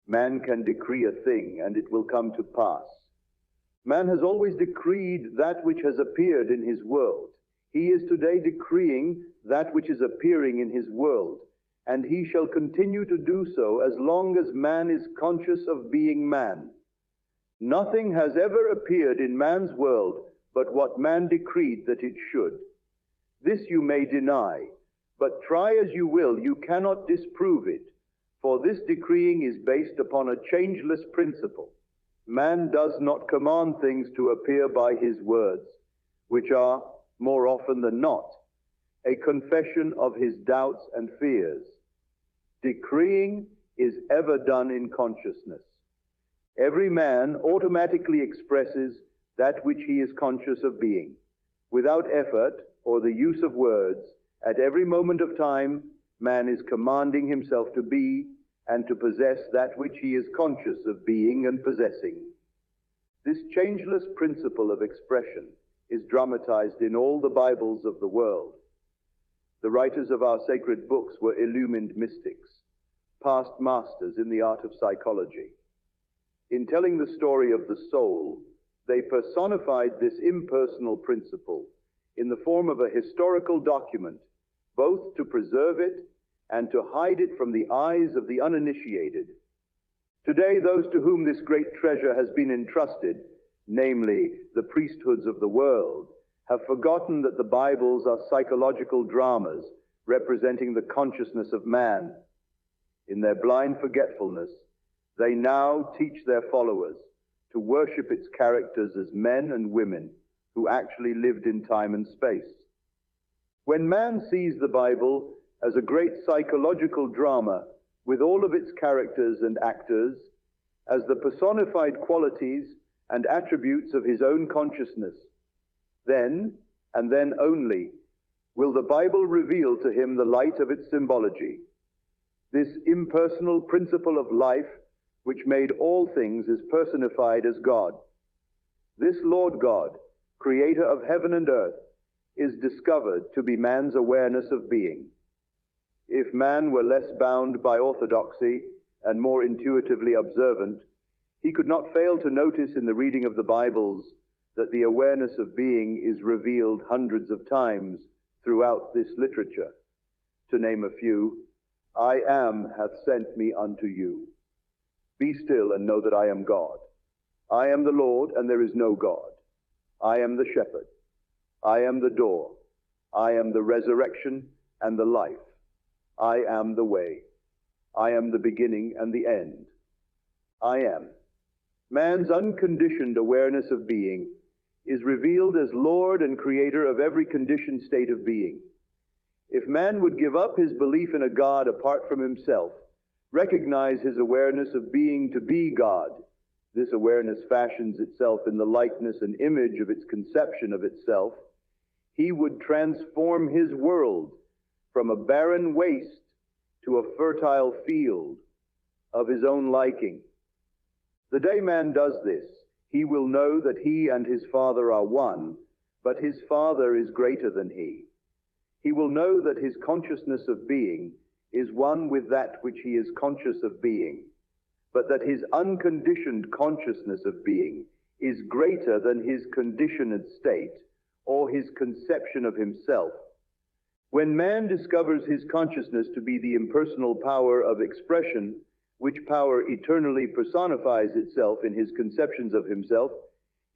Man can decree a thing, and it will come to pass. Man has always decreed that which has appeared in his world. He is today decreeing that which is appearing in his world, and he shall continue to do so as long as man is conscious of being man. Nothing has ever appeared in man's world but what man decreed that it should. This you may deny, but try as you will, you cannot disprove it, for this decreeing is based upon a changeless principle. Man does not command things to appear by his words, which are, more often than not, a confession of his doubts and fears. Decreeing is ever done in consciousness. Every man automatically expresses that which he is conscious of being. Without effort or the use of words, at every moment of time, man is commanding himself to be and to possess that which he is conscious of being and possessing. This changeless principle of expression is dramatized in all the Bibles of the world. The writers of our sacred books were illumined mystics, past masters in the art of psychology. In telling the story of the soul, they personified this impersonal principle in the form of a historical document, both to preserve it and to hide it from the eyes of the uninitiated. Today, those to whom this great treasure has been entrusted, namely the priesthoods of the world, have forgotten that the Bibles are psychological dramas representing the consciousness of man. In their blind forgetfulness, they now teach their followers to worship its characters as men and women who actually lived in time and space. When man sees the Bible as a great psychological drama with all of its characters and actors, as the personified qualities and attributes of his own consciousness, then, and then only, will the Bible reveal to him the light of its symbology. This impersonal principle of life, which made all things, is personified as God. This Lord God, creator of heaven and earth, is discovered to be man's awareness of being. If man were less bound by orthodoxy and more intuitively observant, he could not fail to notice in the reading of the Bibles that the awareness of being is revealed hundreds of times throughout this literature. To name a few, I am hath sent me unto you. Be still and know that I am God. I am the Lord, and there is no God. I am the shepherd. I am the door. I am the resurrection and the life. I am the way. I am the beginning and the end. I am. Man's unconditioned awareness of being is revealed as Lord and Creator of every conditioned state of being. If man would give up his belief in a God apart from himself, recognize his awareness of being to be God, this awareness fashions itself in the likeness and image of its conception of itself, he would transform his world from a barren waste to a fertile field of his own liking. The day man does this, he will know that he and his Father are one, but his Father is greater than he. He will know that his consciousness of being is one with that which he is conscious of being, but that his unconditioned consciousness of being is greater than his conditioned state or his conception of himself. When man discovers his consciousness to be the impersonal power of expression, which power eternally personifies itself in his conceptions of himself,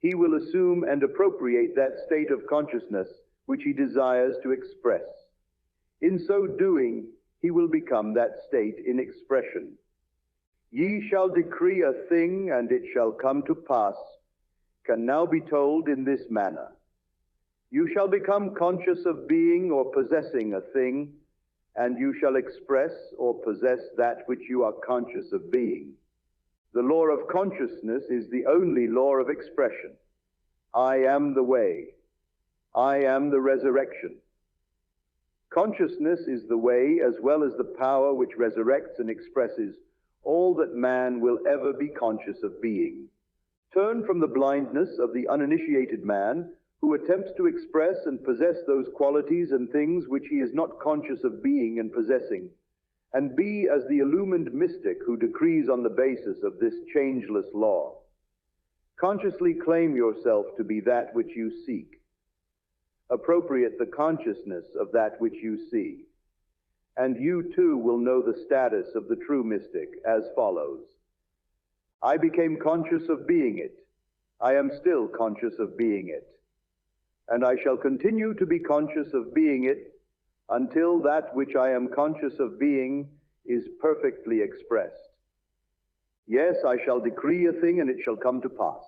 he will assume and appropriate that state of consciousness which he desires to express. In so doing, he will become that state in expression. Ye shall decree a thing, and it shall come to pass, can now be told in this manner. You shall become conscious of being or possessing a thing, and you shall express or possess that which you are conscious of being. The law of consciousness is the only law of expression. I am the way. I am the resurrection. Consciousness is the way as well as the power which resurrects and expresses all that man will ever be conscious of being. Turn from the blindness of the uninitiated man who attempts to express and possess those qualities and things which he is not conscious of being and possessing, and be as the illumined mystic who decrees on the basis of this changeless law. Consciously claim yourself to be that which you seek. Appropriate the consciousness of that which you see, and you too will know the status of the true mystic as follows. I became conscious of being it. I am still conscious of being it. And I shall continue to be conscious of being it until that which I am conscious of being is perfectly expressed. Yes, I shall decree a thing and it shall come to pass.